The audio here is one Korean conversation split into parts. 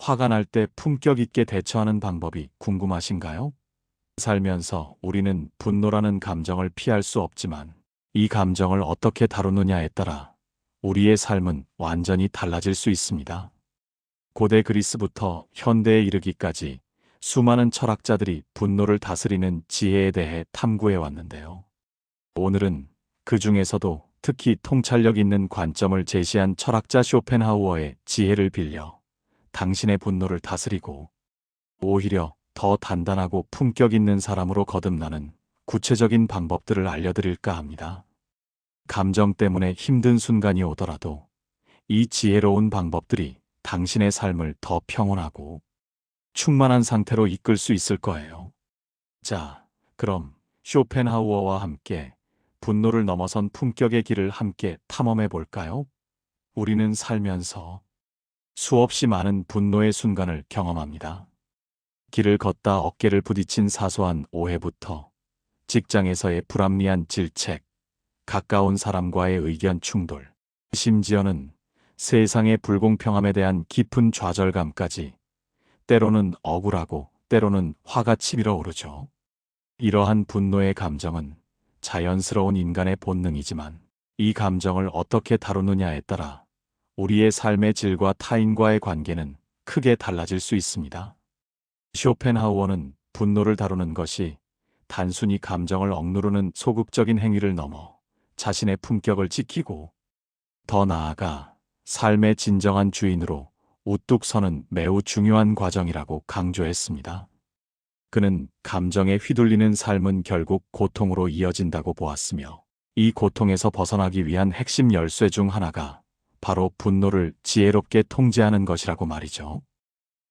화가 날 때 품격 있게 대처하는 방법이 궁금하신가요? 살면서 우리는 분노라는 감정을 피할 수 없지만 이 감정을 어떻게 다루느냐에 따라 우리의 삶은 완전히 달라질 수 있습니다. 고대 그리스부터 현대에 이르기까지 수많은 철학자들이 분노를 다스리는 지혜에 대해 탐구해 왔는데요. 오늘은 그 중에서도 특히 통찰력 있는 관점을 제시한 철학자 쇼펜하우어의 지혜를 빌려 당신의 분노를 다스리고 오히려 더 단단하고 품격 있는 사람으로 거듭나는 구체적인 방법들을 알려드릴까 합니다. 감정 때문에 힘든 순간이 오더라도 이 지혜로운 방법들이 당신의 삶을 더 평온하고 충만한 상태로 이끌 수 있을 거예요. 자, 그럼 쇼펜하우어와 함께 분노를 넘어선 품격의 길을 함께 탐험해 볼까요? 우리는 살면서 수없이 많은 분노의 순간을 경험합니다. 길을 걷다 어깨를 부딪힌 사소한 오해부터 직장에서의 불합리한 질책, 가까운 사람과의 의견 충돌, 심지어는 세상의 불공평함에 대한 깊은 좌절감까지 때로는 억울하고 때로는 화가 치밀어 오르죠. 이러한 분노의 감정은 자연스러운 인간의 본능이지만 이 감정을 어떻게 다루느냐에 따라 우리의 삶의 질과 타인과의 관계는 크게 달라질 수 있습니다. 쇼펜하우어는 분노를 다루는 것이 단순히 감정을 억누르는 소극적인 행위를 넘어 자신의 품격을 지키고 더 나아가 삶의 진정한 주인으로 우뚝 서는 매우 중요한 과정이라고 강조했습니다. 그는 감정에 휘둘리는 삶은 결국 고통으로 이어진다고 보았으며 이 고통에서 벗어나기 위한 핵심 열쇠 중 하나가 바로 분노를 지혜롭게 통제하는 것이라고 말이죠.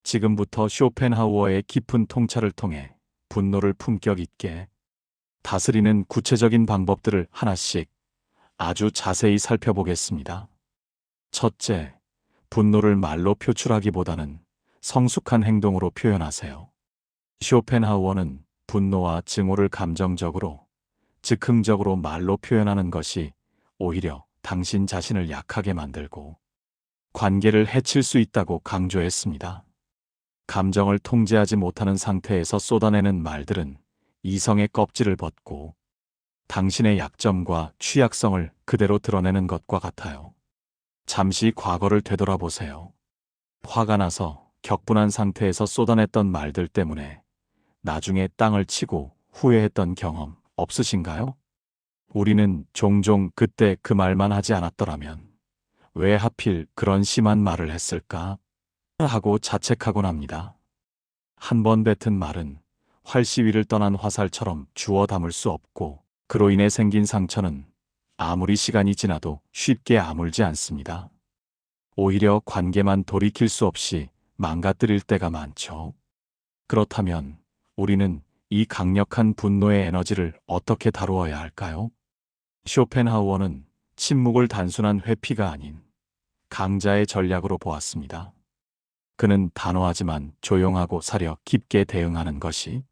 지금부터 쇼펜하우어의 깊은 통찰을 통해 분노를 품격 있게 다스리는 구체적인 방법들을 하나씩 아주 자세히 살펴보겠습니다. 첫째, 분노를 말로 표출하기보다는 성숙한 행동으로 표현하세요. 쇼펜하우어는 분노와 증오를 감정적으로, 즉흥적으로 말로 표현하는 것이 오히려 당신 자신을 약하게 만들고 관계를 해칠 수 있다고 강조했습니다. 감정을 통제하지 못하는 상태에서 쏟아내는 말들은 이성의 껍질을 벗고 당신의 약점과 취약성을 그대로 드러내는 것과 같아요. 잠시 과거를 되돌아보세요. 화가 나서 격분한 상태에서 쏟아냈던 말들 때문에 나중에 땅을 치고 후회했던 경험 없으신가요? 우리는 종종 그때 그 말만 하지 않았더라면 왜 하필 그런 심한 말을 했을까? 하고 자책하곤 합니다. 한 번 뱉은 말은 활시 위를 떠난 화살처럼 주워 담을 수 없고 그로 인해 생긴 상처는 아무리 시간이 지나도 쉽게 아물지 않습니다. 오히려 관계만 돌이킬 수 없이 망가뜨릴 때가 많죠. 그렇다면 우리는 이 강력한 분노의 에너지를 어떻게 다루어야 할까요? 쇼펜하우어는 침묵을 단순한 회피가 아닌 강자의 전략으로 보았습니다. 그는 단호하지만 조용하고 사려 깊게 대응하는 것이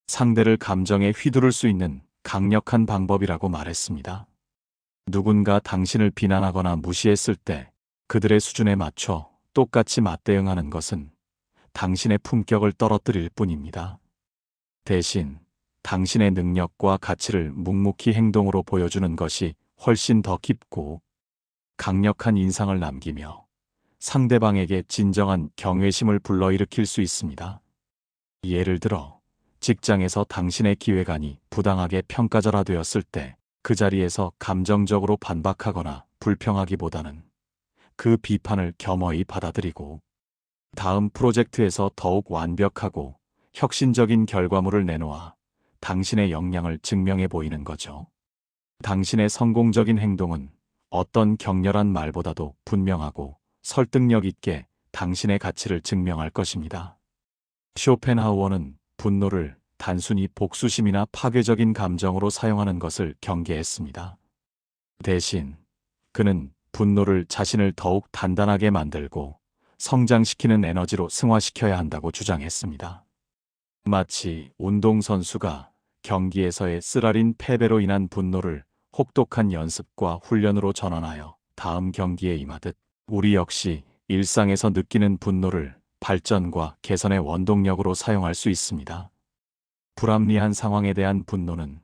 상대를 감정에 휘두를 수 있는 강력한 방법이라고 말했습니다. 누군가 당신을 비난하거나 무시했을 때 그들의 수준에 맞춰 똑같이 맞대응하는 것은 당신의 품격을 떨어뜨릴 뿐입니다. 대신 당신의 능력과 가치를 묵묵히 행동으로 보여주는 것이 훨씬 더 깊고 강력한 인상을 남기며 상대방에게 진정한 경외심을 불러일으킬 수 있습니다. 예를 들어 직장에서 당신의 기획안이 부당하게 평가절하되었을 때 그 자리에서 감정적으로 반박하거나 불평하기보다는 그 비판을 겸허히 받아들이고 다음 프로젝트에서 더욱 완벽하고 혁신적인 결과물을 내놓아 당신의 역량을 증명해 보이는 거죠. 당신의 성공적인 행동은 어떤 격렬한 말보다도 분명하고 설득력 있게 당신의 가치를 증명할 것입니다. 쇼펜하우어는 분노를 단순히 복수심이나 파괴적인 감정으로 사용하는 것을 경계했습니다. 대신 그는 분노를 자신을 더욱 단단하게 만들고 성장시키는 에너지로 승화시켜야 한다고 주장했습니다. 마치 운동선수가 경기에서의 쓰라린 패배로 인한 분노를 혹독한 연습과 훈련으로 전환하여 다음 경기에 임하듯 우리 역시 일상에서 느끼는 분노를 발전과 개선의 원동력으로 사용할 수 있습니다. 불합리한 상황에 대한 분노는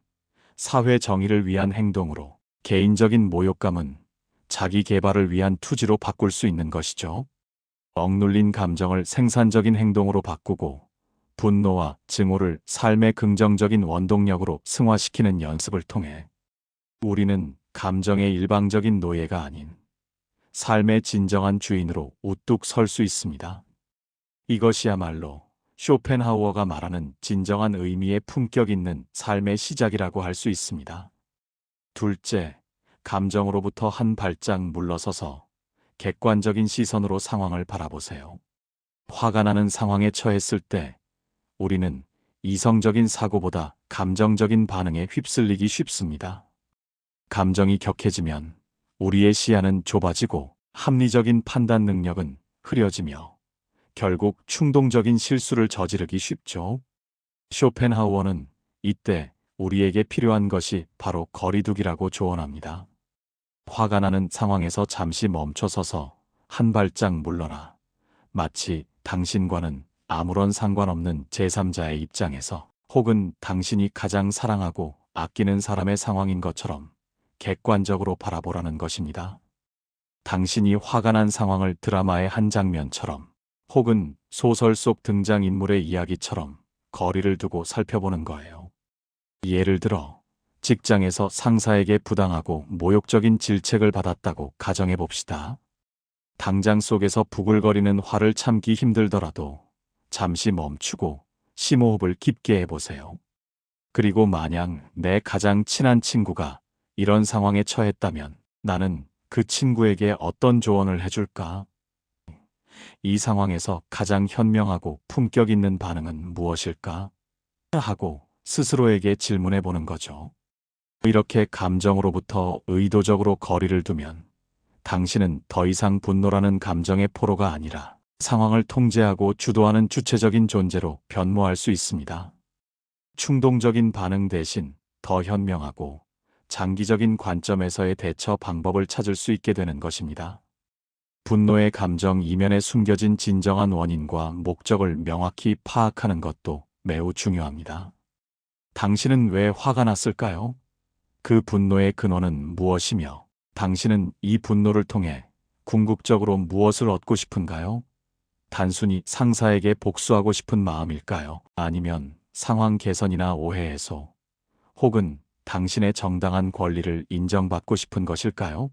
사회 정의를 위한 행동으로, 개인적인 모욕감은 자기 개발을 위한 투지로 바꿀 수 있는 것이죠. 억눌린 감정을 생산적인 행동으로 바꾸고 분노와 증오를 삶의 긍정적인 원동력으로 승화시키는 연습을 통해 우리는 감정의 일방적인 노예가 아닌 삶의 진정한 주인으로 우뚝 설 수 있습니다. 이것이야말로 쇼펜하우어가 말하는 진정한 의미의 품격 있는 삶의 시작이라고 할 수 있습니다. 둘째, 감정으로부터 한 발짝 물러서서 객관적인 시선으로 상황을 바라보세요. 화가 나는 상황에 처했을 때 우리는 이성적인 사고보다 감정적인 반응에 휩쓸리기 쉽습니다. 감정이 격해지면 우리의 시야는 좁아지고 합리적인 판단 능력은 흐려지며 결국 충동적인 실수를 저지르기 쉽죠. 쇼펜하우어는 이때 우리에게 필요한 것이 바로 거리두기라고 조언합니다. 화가 나는 상황에서 잠시 멈춰서서 한 발짝 물러나 마치 당신과는 아무런 상관없는 제3자의 입장에서 혹은 당신이 가장 사랑하고 아끼는 사람의 상황인 것처럼 객관적으로 바라보라는 것입니다. 당신이 화가 난 상황을 드라마의 한 장면처럼 혹은 소설 속 등장인물의 이야기처럼 거리를 두고 살펴보는 거예요. 예를 들어 직장에서 상사에게 부당하고 모욕적인 질책을 받았다고 가정해 봅시다. 당장 속에서 부글거리는 화를 참기 힘들더라도 잠시 멈추고 심호흡을 깊게 해보세요. 그리고 만약 내 가장 친한 친구가 이런 상황에 처했다면 나는 그 친구에게 어떤 조언을 해줄까? 이 상황에서 가장 현명하고 품격 있는 반응은 무엇일까? 하고 스스로에게 질문해 보는 거죠. 이렇게 감정으로부터 의도적으로 거리를 두면 당신은 더 이상 분노라는 감정의 포로가 아니라 상황을 통제하고 주도하는 주체적인 존재로 변모할 수 있습니다. 충동적인 반응 대신 더 현명하고 장기적인 관점에서의 대처 방법을 찾을 수 있게 되는 것입니다. 분노의 감정 이면에 숨겨진 진정한 원인과 목적을 명확히 파악하는 것도 매우 중요합니다. 당신은 왜 화가 났을까요? 그 분노의 근원은 무엇이며 당신은 이 분노를 통해 궁극적으로 무엇을 얻고 싶은가요? 단순히 상사에게 복수하고 싶은 마음일까요? 아니면 상황 개선이나 오해 해소, 혹은 당신의 정당한 권리를 인정받고 싶은 것일까요?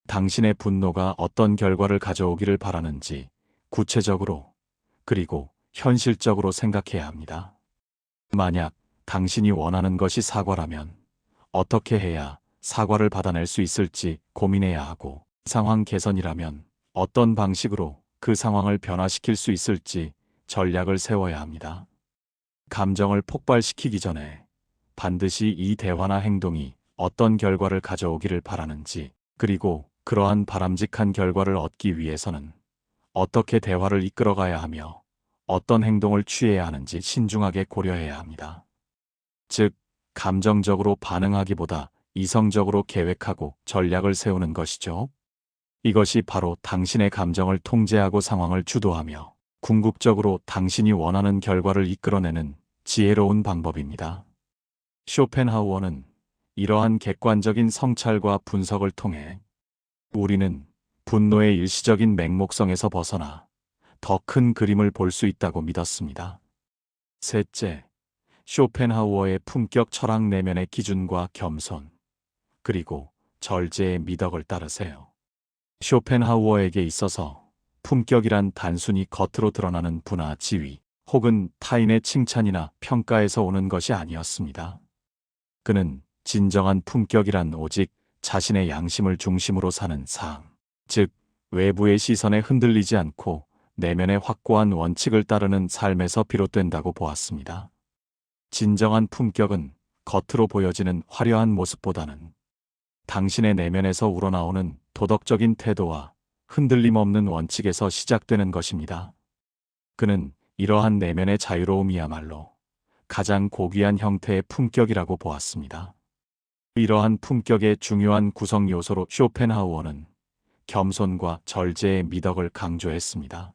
당신의 분노가 어떤 결과를 가져오기를 바라는지 구체적으로 그리고 현실적으로 생각해야 합니다. 만약 당신이 원하는 것이 사과라면 어떻게 해야 사과를 받아낼 수 있을지 고민해야 하고, 상황 개선이라면 어떤 방식으로 그 상황을 변화시킬 수 있을지 전략을 세워야 합니다. 감정을 폭발시키기 전에 반드시 이 대화나 행동이 어떤 결과를 가져오기를 바라는지, 그리고 그러한 바람직한 결과를 얻기 위해서는 어떻게 대화를 이끌어가야 하며 어떤 행동을 취해야 하는지 신중하게 고려해야 합니다. 즉, 감정적으로 반응하기보다 이성적으로 계획하고 전략을 세우는 것이죠. 이것이 바로 당신의 감정을 통제하고 상황을 주도하며 궁극적으로 당신이 원하는 결과를 이끌어내는 지혜로운 방법입니다. 쇼펜하우어는 이러한 객관적인 성찰과 분석을 통해 우리는 분노의 일시적인 맹목성에서 벗어나 더 큰 그림을 볼 수 있다고 믿었습니다. 셋째, 쇼펜하우어의 품격 철학 내면의 기준과 겸손, 그리고 절제의 미덕을 따르세요. 쇼펜하우어에게 있어서 품격이란 단순히 겉으로 드러나는 부나 지위, 혹은 타인의 칭찬이나 평가에서 오는 것이 아니었습니다. 그는 진정한 품격이란 오직 자신의 양심을 중심으로 사는 삶, 즉 외부의 시선에 흔들리지 않고 내면의 확고한 원칙을 따르는 삶에서 비롯된다고 보았습니다. 진정한 품격은 겉으로 보여지는 화려한 모습보다는 당신의 내면에서 우러나오는 도덕적인 태도와 흔들림 없는 원칙에서 시작되는 것입니다. 그는 이러한 내면의 자유로움이야말로 가장 고귀한 형태의 품격이라고 보았습니다. 이러한 품격의 중요한 구성 요소로 쇼펜하우어는 겸손과 절제의 미덕을 강조했습니다.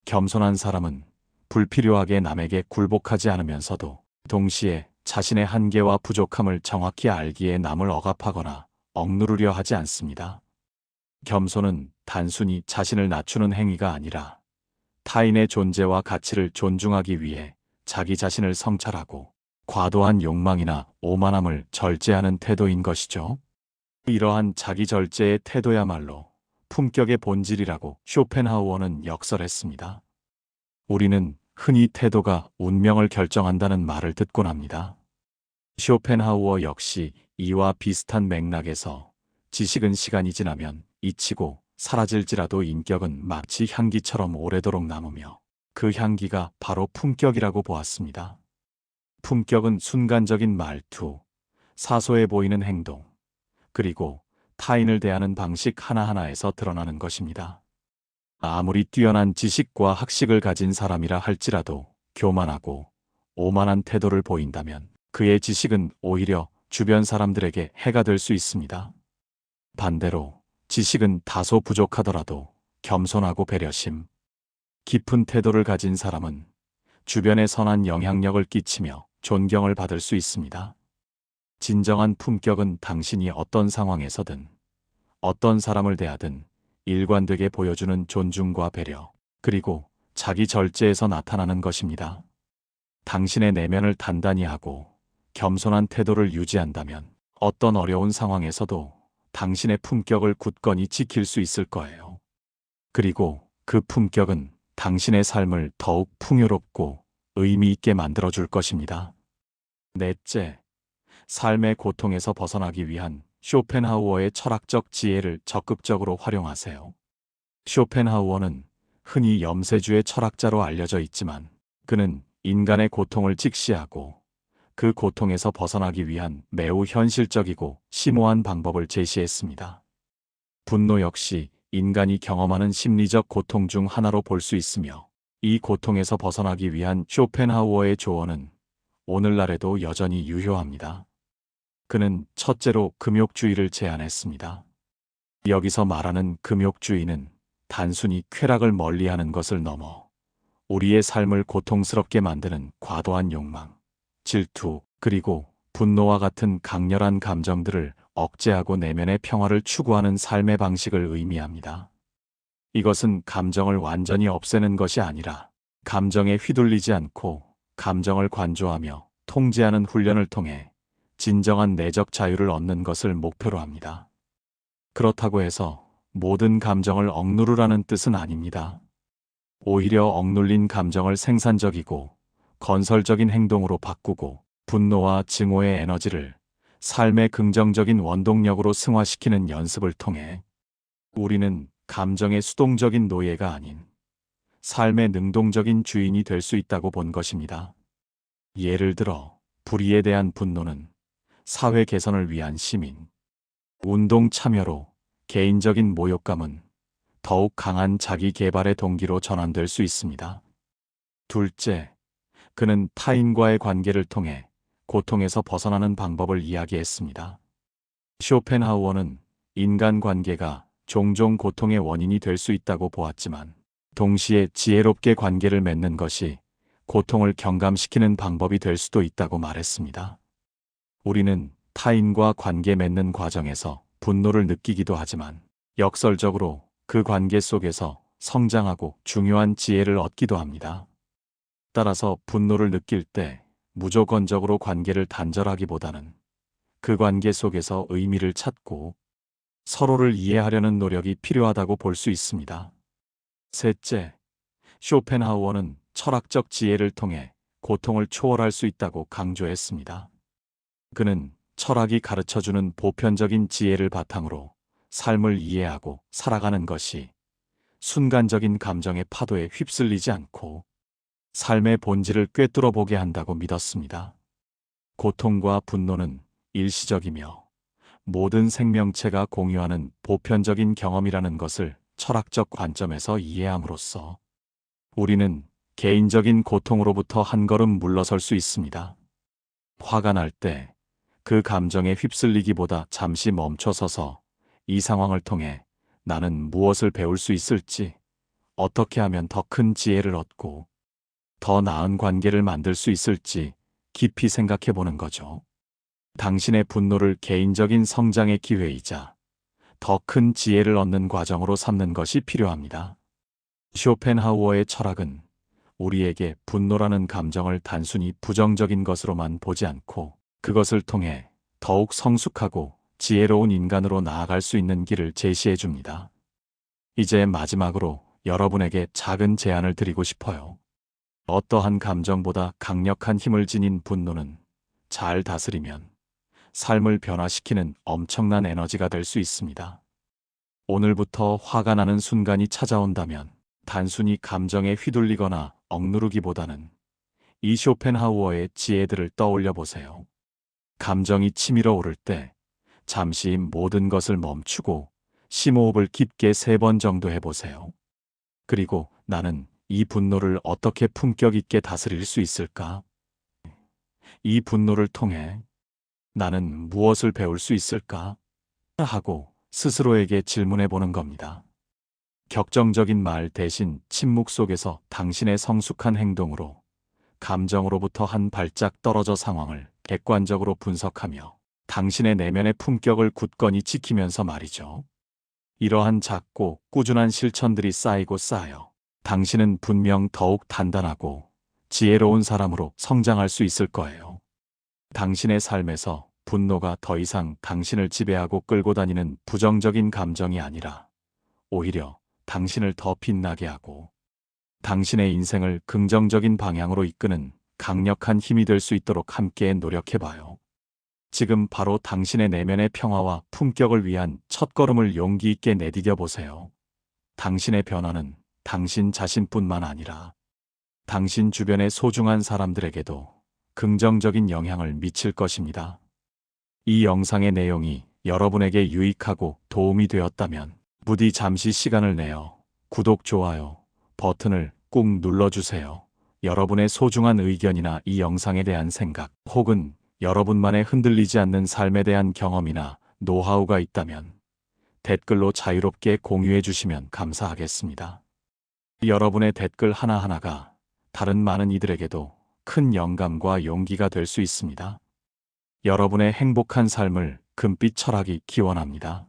겸손한 사람은 불필요하게 남에게 굴복하지 않으면서도 동시에 자신의 한계와 부족함을 정확히 알기에 남을 억압하거나 억누르려 하지 않습니다. 겸손은 단순히 자신을 낮추는 행위가 아니라 타인의 존재와 가치를 존중하기 위해 자기 자신을 성찰하고 과도한 욕망이나 오만함을 절제하는 태도인 것이죠. 이러한 자기 절제의 태도야말로 품격의 본질이라고 쇼펜하우어는 역설했습니다. 우리는 흔히 태도가 운명을 결정한다는 말을 듣곤 합니다. 쇼펜하우어 역시 이와 비슷한 맥락에서 지식은 시간이 지나면 잊히고 사라질지라도 인격은 마치 향기처럼 오래도록 남으며 그 향기가 바로 품격이라고 보았습니다. 품격은 순간적인 말투, 사소해 보이는 행동, 그리고 타인을 대하는 방식 하나하나에서 드러나는 것입니다. 아무리 뛰어난 지식과 학식을 가진 사람이라 할지라도 교만하고 오만한 태도를 보인다면 그의 지식은 오히려 주변 사람들에게 해가 될 수 있습니다. 반대로 지식은 다소 부족하더라도 겸손하고 배려심, 깊은 태도를 가진 사람은 주변에 선한 영향력을 끼치며 존경을 받을 수 있습니다. 진정한 품격은 당신이 어떤 상황에서든 어떤 사람을 대하든 일관되게 보여주는 존중과 배려, 그리고 자기 절제에서 나타나는 것입니다. 당신의 내면을 단단히 하고 겸손한 태도를 유지한다면 어떤 어려운 상황에서도 당신의 품격을 굳건히 지킬 수 있을 거예요. 그리고 그 품격은 당신의 삶을 더욱 풍요롭고 의미 있게 만들어줄 것입니다. 넷째, 삶의 고통에서 벗어나기 위한 쇼펜하우어의 철학적 지혜를 적극적으로 활용하세요. 쇼펜하우어는 흔히 염세주의 철학자로 알려져 있지만 그는 인간의 고통을 직시하고 그 고통에서 벗어나기 위한 매우 현실적이고 심오한 방법을 제시했습니다. 분노 역시 인간이 경험하는 심리적 고통 중 하나로 볼 수 있으며 이 고통에서 벗어나기 위한 쇼펜하우어의 조언은 오늘날에도 여전히 유효합니다. 그는 첫째로 금욕주의를 제안했습니다. 여기서 말하는 금욕주의는 단순히 쾌락을 멀리하는 것을 넘어 우리의 삶을 고통스럽게 만드는 과도한 욕망, 질투, 그리고 분노와 같은 강렬한 감정들을 억제하고 내면의 평화를 추구하는 삶의 방식을 의미합니다. 이것은 감정을 완전히 없애는 것이 아니라 감정에 휘둘리지 않고 감정을 관조하며 통제하는 훈련을 통해 진정한 내적 자유를 얻는 것을 목표로 합니다. 그렇다고 해서 모든 감정을 억누르라는 뜻은 아닙니다. 오히려 억눌린 감정을 생산적이고 건설적인 행동으로 바꾸고 분노와 증오의 에너지를 삶의 긍정적인 원동력으로 승화시키는 연습을 통해 우리는 감정의 수동적인 노예가 아닌 삶의 능동적인 주인이 될 수 있다고 본 것입니다. 예를 들어 불의에 대한 분노는 사회 개선을 위한 시민, 운동 참여로 개인적인 모욕감은 더욱 강한 자기 개발의 동기로 전환될 수 있습니다. 둘째, 그는 타인과의 관계를 통해 고통에서 벗어나는 방법을 이야기했습니다. 쇼펜하우어는 인간관계가 종종 고통의 원인이 될 수 있다고 보았지만 동시에 지혜롭게 관계를 맺는 것이 고통을 경감시키는 방법이 될 수도 있다고 말했습니다. 우리는 타인과 관계 맺는 과정에서 분노를 느끼기도 하지만 역설적으로 그 관계 속에서 성장하고 중요한 지혜를 얻기도 합니다. 따라서 분노를 느낄 때 무조건적으로 관계를 단절하기보다는 그 관계 속에서 의미를 찾고 서로를 이해하려는 노력이 필요하다고 볼 수 있습니다. 셋째, 쇼펜하우어는 철학적 지혜를 통해 고통을 초월할 수 있다고 강조했습니다. 그는 철학이 가르쳐주는 보편적인 지혜를 바탕으로 삶을 이해하고 살아가는 것이 순간적인 감정의 파도에 휩쓸리지 않고 삶의 본질을 꿰뚫어 보게 한다고 믿었습니다. 고통과 분노는 일시적이며 모든 생명체가 공유하는 보편적인 경험이라는 것을 철학적 관점에서 이해함으로써 우리는 개인적인 고통으로부터 한 걸음 물러설 수 있습니다. 화가 날 때 그 감정에 휩쓸리기보다 잠시 멈춰서서 이 상황을 통해 나는 무엇을 배울 수 있을지, 어떻게 하면 더 큰 지혜를 얻고 더 나은 관계를 만들 수 있을지 깊이 생각해 보는 거죠. 당신의 분노를 개인적인 성장의 기회이자 더 큰 지혜를 얻는 과정으로 삼는 것이 필요합니다. 쇼펜하우어의 철학은 우리에게 분노라는 감정을 단순히 부정적인 것으로만 보지 않고 그것을 통해 더욱 성숙하고 지혜로운 인간으로 나아갈 수 있는 길을 제시해 줍니다. 이제 마지막으로 여러분에게 작은 제안을 드리고 싶어요. 어떠한 감정보다 강력한 힘을 지닌 분노는 잘 다스리면 삶을 변화시키는 엄청난 에너지가 될 수 있습니다. 오늘부터 화가 나는 순간이 찾아온다면 단순히 감정에 휘둘리거나 억누르기보다는 이 쇼펜하우어의 지혜들을 떠올려 보세요. 감정이 치밀어 오를 때 잠시 모든 것을 멈추고 심호흡을 깊게 3번 정도 해보세요. 그리고 나는 이 분노를 어떻게 품격 있게 다스릴 수 있을까? 이 분노를 통해 나는 무엇을 배울 수 있을까? 하고 스스로에게 질문해 보는 겁니다. 격정적인 말 대신 침묵 속에서 당신의 성숙한 행동으로 감정으로부터 한 발짝 떨어져 상황을 객관적으로 분석하며 당신의 내면의 품격을 굳건히 지키면서 말이죠. 이러한 작고 꾸준한 실천들이 쌓이고 쌓여 당신은 분명 더욱 단단하고 지혜로운 사람으로 성장할 수 있을 거예요. 당신의 삶에서 분노가 더 이상 당신을 지배하고 끌고 다니는 부정적인 감정이 아니라 오히려 당신을 더 빛나게 하고 당신의 인생을 긍정적인 방향으로 이끄는 강력한 힘이 될 수 있도록 함께 노력해봐요. 지금 바로 당신의 내면의 평화와 품격을 위한 첫걸음을 용기 있게 내디뎌 보세요. 당신의 변화는 당신 자신뿐만 아니라 당신 주변의 소중한 사람들에게도 긍정적인 영향을 미칠 것입니다. 이 영상의 내용이 여러분에게 유익하고 도움이 되었다면 부디 잠시 시간을 내어 구독, 좋아요 버튼을 꾹 눌러주세요. 여러분의 소중한 의견이나 이 영상에 대한 생각 혹은 여러분만의 흔들리지 않는 삶에 대한 경험이나 노하우가 있다면 댓글로 자유롭게 공유해 주시면 감사하겠습니다. 여러분의 댓글 하나하나가 다른 많은 이들에게도 큰 영감과 용기가 될 수 있습니다. 여러분의 행복한 삶을 금빛 철학이 기원합니다.